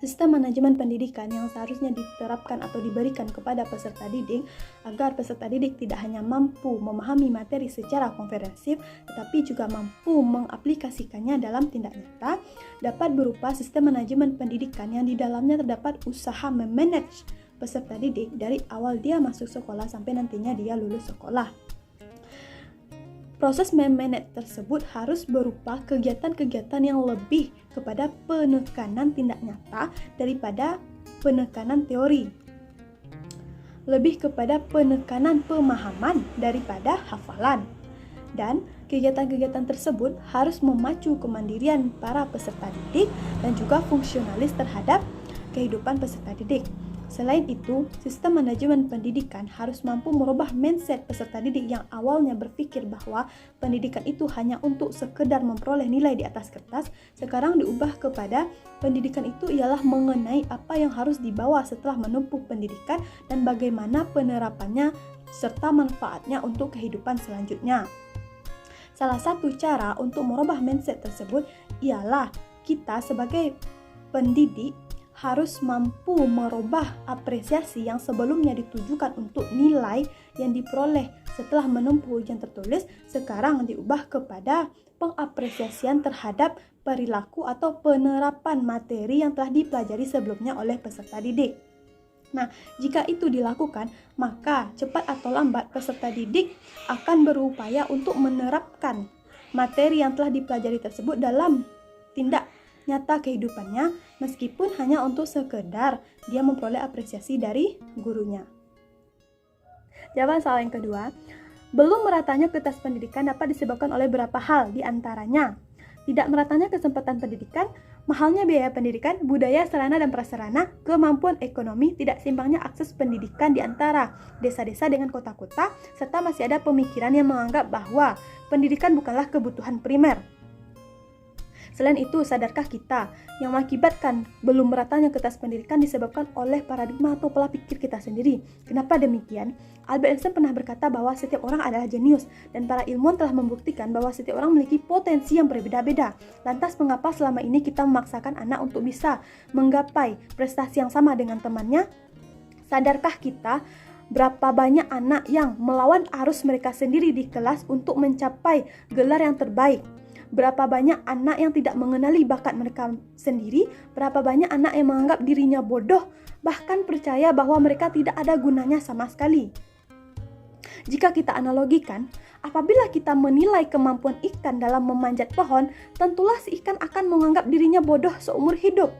Sistem manajemen pendidikan yang seharusnya diterapkan atau diberikan kepada peserta didik agar peserta didik tidak hanya mampu memahami materi secara komprehensif, tetapi juga mampu mengaplikasikannya dalam tindak nyata, dapat berupa sistem manajemen pendidikan yang di dalamnya terdapat usaha memanage peserta didik dari awal dia masuk sekolah sampai nantinya dia lulus sekolah. Proses memanage tersebut harus berupa kegiatan-kegiatan yang lebih kepada penekanan tindak nyata daripada penekanan teori. Lebih kepada penekanan pemahaman daripada hafalan. Dan kegiatan-kegiatan tersebut harus memacu kemandirian para peserta didik dan juga fungsionalis terhadap kehidupan peserta didik. Selain itu, sistem manajemen pendidikan harus mampu merubah mindset peserta didik yang awalnya berpikir bahwa pendidikan itu hanya untuk sekedar memperoleh nilai di atas kertas, sekarang diubah kepada pendidikan itu ialah mengenai apa yang harus dibawa setelah menempuh pendidikan dan bagaimana penerapannya serta manfaatnya untuk kehidupan selanjutnya. Salah satu cara untuk merubah mindset tersebut ialah kita sebagai pendidik harus mampu merubah apresiasi yang sebelumnya ditujukan untuk nilai yang diperoleh setelah menempuh ujian tertulis, sekarang diubah kepada pengapresiasian terhadap perilaku atau penerapan materi yang telah dipelajari sebelumnya oleh peserta didik. Nah, jika itu dilakukan, maka cepat atau lambat peserta didik akan berupaya untuk menerapkan materi yang telah dipelajari tersebut dalam tindak nyata kehidupannya, meskipun hanya untuk sekedar dia memperoleh apresiasi dari gurunya. Jawaban soal yang kedua, belum meratanya kualitas pendidikan dapat disebabkan oleh beberapa hal, di antaranya tidak meratanya kesempatan pendidikan, mahalnya biaya pendidikan, budaya, sarana dan prasarana, kemampuan ekonomi, tidak seimbangnya akses pendidikan di antara desa-desa dengan kota-kota, serta masih ada pemikiran yang menganggap bahwa pendidikan bukanlah kebutuhan primer. Selain itu, sadarkah kita yang mengakibatkan belum meratanya kualitas pendidikan disebabkan oleh paradigma atau pola pikir kita sendiri? Kenapa demikian? Albert Einstein pernah berkata bahwa setiap orang adalah jenius, dan para ilmuwan telah membuktikan bahwa setiap orang memiliki potensi yang berbeda-beda. Lantas mengapa selama ini kita memaksakan anak untuk bisa menggapai prestasi yang sama dengan temannya? Sadarkah kita berapa banyak anak yang melawan arus mereka sendiri di kelas untuk mencapai gelar yang terbaik? Berapa banyak anak yang tidak mengenali bakat mereka sendiri, berapa banyak anak yang menganggap dirinya bodoh, bahkan percaya bahwa mereka tidak ada gunanya sama sekali. Jika kita analogikan, apabila kita menilai kemampuan ikan dalam memanjat pohon, tentulah si ikan akan menganggap dirinya bodoh seumur hidup.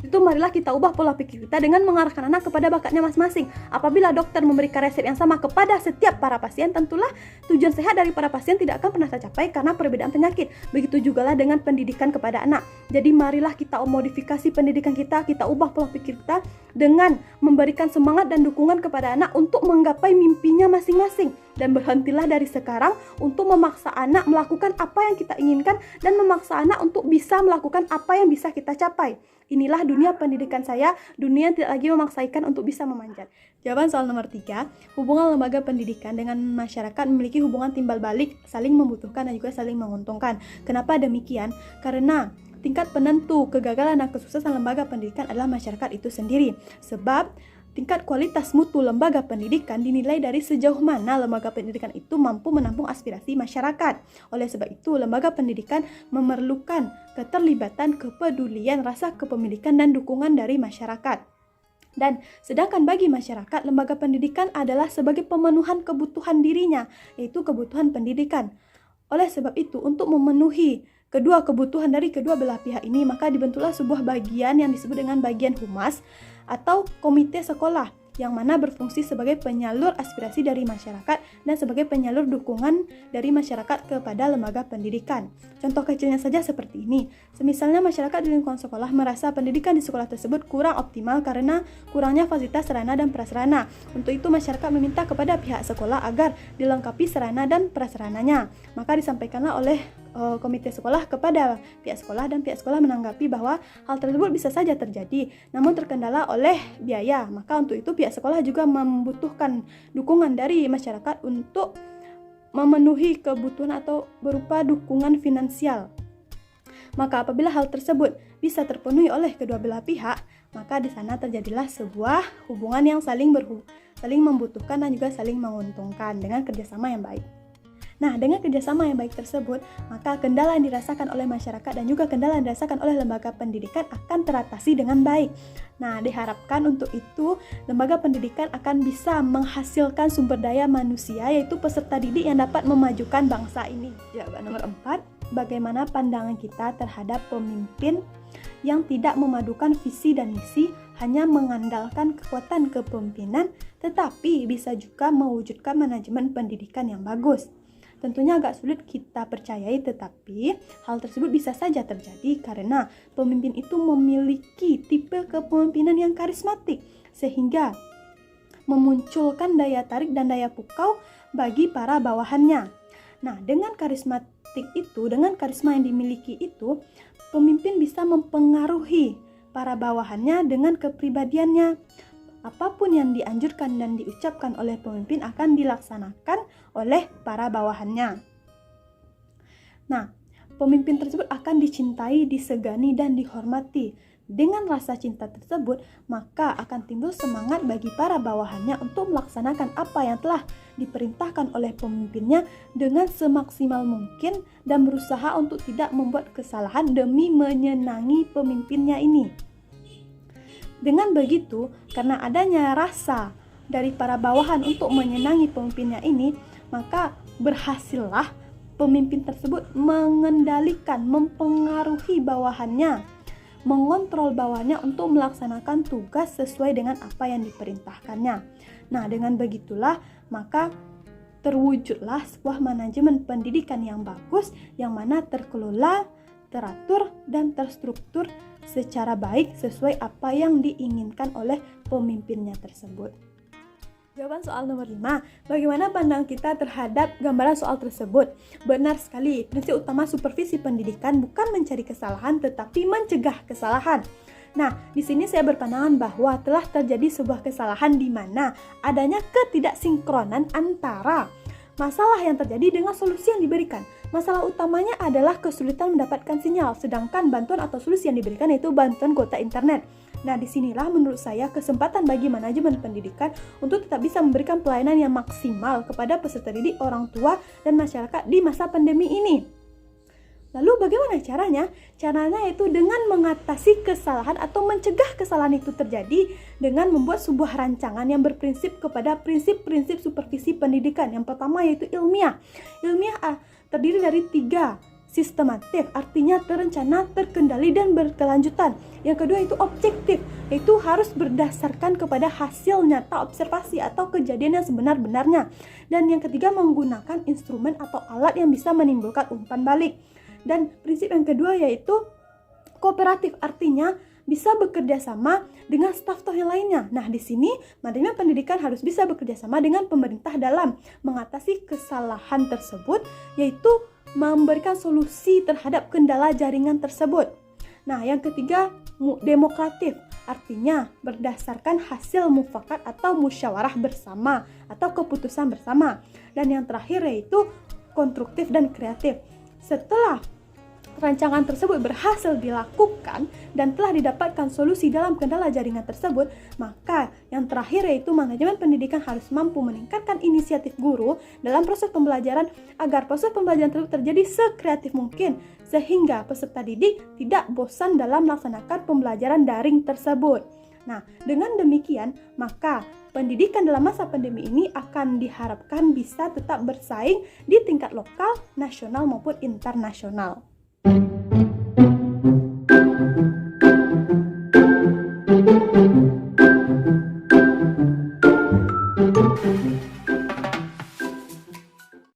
Itu marilah kita ubah pola pikir kita dengan mengarahkan anak kepada bakatnya masing-masing. Apabila dokter memberikan resep yang sama kepada setiap para pasien, tentulah tujuan sehat dari para pasien tidak akan pernah tercapai karena perbedaan penyakit. Begitu jugalah dengan pendidikan kepada anak. Jadi marilah kita modifikasi pendidikan kita ubah pola pikir kita dengan memberikan semangat dan dukungan kepada anak untuk menggapai mimpinya masing-masing. Dan berhentilah dari sekarang untuk memaksa anak melakukan apa yang kita inginkan dan memaksa anak untuk bisa melakukan apa yang bisa kita capai. Inilah dunia pendidikan saya, dunia yang tidak lagi memaksakan untuk bisa memanjat. Jawaban soal nomor 3, hubungan lembaga pendidikan dengan masyarakat memiliki hubungan timbal balik, saling membutuhkan dan juga saling menguntungkan. Kenapa demikian? Karena tingkat penentu kegagalan dan kesuksesan lembaga pendidikan adalah masyarakat itu sendiri. Sebab tingkat kualitas mutu lembaga pendidikan dinilai dari sejauh mana lembaga pendidikan itu mampu menampung aspirasi masyarakat. Oleh sebab itu, lembaga pendidikan memerlukan keterlibatan, kepedulian, rasa kepemilikan, dan dukungan dari masyarakat. Dan sedangkan bagi masyarakat, lembaga pendidikan adalah sebagai pemenuhan kebutuhan dirinya, yaitu kebutuhan pendidikan. Oleh sebab itu, untuk memenuhi kedua kebutuhan dari kedua belah pihak ini, maka dibentuklah sebuah bagian yang disebut dengan bagian humas atau komite sekolah, yang mana berfungsi sebagai penyalur aspirasi dari masyarakat dan sebagai penyalur dukungan dari masyarakat kepada lembaga pendidikan. Contoh kecilnya saja seperti ini. Semisalnya masyarakat di lingkungan sekolah merasa pendidikan di sekolah tersebut kurang optimal karena kurangnya fasilitas sarana dan prasarana. Untuk itu masyarakat meminta kepada pihak sekolah agar dilengkapi sarana dan prasarananya. Maka disampaikanlah oleh komite sekolah kepada pihak sekolah, dan pihak sekolah menanggapi bahwa hal tersebut bisa saja terjadi, namun terkendala oleh biaya. Maka untuk itu pihak sekolah juga membutuhkan dukungan dari masyarakat untuk memenuhi kebutuhan atau berupa dukungan finansial. Maka apabila hal tersebut bisa terpenuhi oleh kedua belah pihak, maka di sana terjadilah sebuah hubungan yang saling membutuhkan dan juga saling menguntungkan dengan kerjasama yang baik. Nah, dengan kerjasama yang baik tersebut, maka kendala yang dirasakan oleh masyarakat dan juga kendala yang dirasakan oleh lembaga pendidikan akan teratasi dengan baik. Nah, diharapkan untuk itu, lembaga pendidikan akan bisa menghasilkan sumber daya manusia, yaitu peserta didik yang dapat memajukan bangsa ini. Jawaban nomor 4, bagaimana pandangan kita terhadap pemimpin yang tidak memadukan visi dan misi, hanya mengandalkan kekuatan kepemimpinan, tetapi bisa juga mewujudkan manajemen pendidikan yang bagus. Tentunya agak sulit kita percayai, tetapi hal tersebut bisa saja terjadi karena pemimpin itu memiliki tipe kepemimpinan yang karismatik, sehingga memunculkan daya tarik dan daya pukau bagi para bawahannya. Nah, dengan karisma yang dimiliki itu, pemimpin bisa mempengaruhi para bawahannya dengan kepribadiannya. Apapun yang dianjurkan dan diucapkan oleh pemimpin akan dilaksanakan oleh para bawahannya. Nah, pemimpin tersebut akan dicintai, disegani, dan dihormati. Dengan rasa cinta tersebut, maka akan timbul semangat bagi para bawahannya untuk melaksanakan apa yang telah diperintahkan oleh pemimpinnya dengan semaksimal mungkin dan berusaha untuk tidak membuat kesalahan demi menyenangi pemimpinnya ini. Dengan begitu, karena adanya rasa dari para bawahan untuk menyenangi pemimpinnya ini, maka berhasillah pemimpin tersebut mengendalikan, mempengaruhi bawahannya, mengontrol bawahannya untuk melaksanakan tugas sesuai dengan apa yang diperintahkannya. Nah, dengan begitulah, maka terwujudlah sebuah manajemen pendidikan yang bagus, yang mana terkelola, teratur, dan terstruktur secara baik sesuai apa yang diinginkan oleh pemimpinnya tersebut. Jawaban soal nomor 5, bagaimana pandangan kita terhadap gambaran soal tersebut? Benar sekali, prinsip utama supervisi pendidikan bukan mencari kesalahan tetapi mencegah kesalahan. Nah, di sini saya berpandangan bahwa telah terjadi sebuah kesalahan di mana adanya ketidaksinkronan antara masalah yang terjadi dengan solusi yang diberikan. Masalah utamanya adalah kesulitan mendapatkan sinyal, sedangkan bantuan atau solusi yang diberikan yaitu bantuan kuota internet. Nah, disinilah menurut saya kesempatan bagi manajemen pendidikan untuk tetap bisa memberikan pelayanan yang maksimal kepada peserta didik, orang tua, dan masyarakat di masa pandemi ini. Lalu bagaimana caranya? Caranya yaitu dengan mengatasi kesalahan atau mencegah kesalahan itu terjadi dengan membuat sebuah rancangan yang berprinsip kepada prinsip-prinsip supervisi pendidikan. Yang pertama yaitu ilmiah. Ilmiah terdiri dari 3, sistematif, artinya terencana, terkendali, dan berkelanjutan. Yang kedua itu objektif, yaitu harus berdasarkan kepada hasil nyata observasi atau kejadian yang sebenar-benarnya. Dan yang ketiga menggunakan instrumen atau alat yang bisa menimbulkan umpan balik. Dan prinsip yang kedua yaitu kooperatif, artinya bisa bekerja sama dengan staf yang lainnya. Nah, di sini manajemen pendidikan harus bisa bekerja sama dengan pemerintah dalam mengatasi kesalahan tersebut, yaitu memberikan solusi terhadap kendala jaringan tersebut. Nah, yang ketiga demokratif, artinya berdasarkan hasil mufakat atau musyawarah bersama atau keputusan bersama. Dan yang terakhir yaitu konstruktif dan kreatif. Setelah rancangan tersebut berhasil dilakukan dan telah didapatkan solusi dalam kendala jaringan tersebut, maka yang terakhir yaitu manajemen pendidikan harus mampu meningkatkan inisiatif guru dalam proses pembelajaran agar proses pembelajaran tersebut terjadi sekreatif mungkin sehingga peserta didik tidak bosan dalam melaksanakan pembelajaran daring tersebut. Nah, dengan demikian, maka pendidikan dalam masa pandemi ini akan diharapkan bisa tetap bersaing di tingkat lokal, nasional maupun internasional.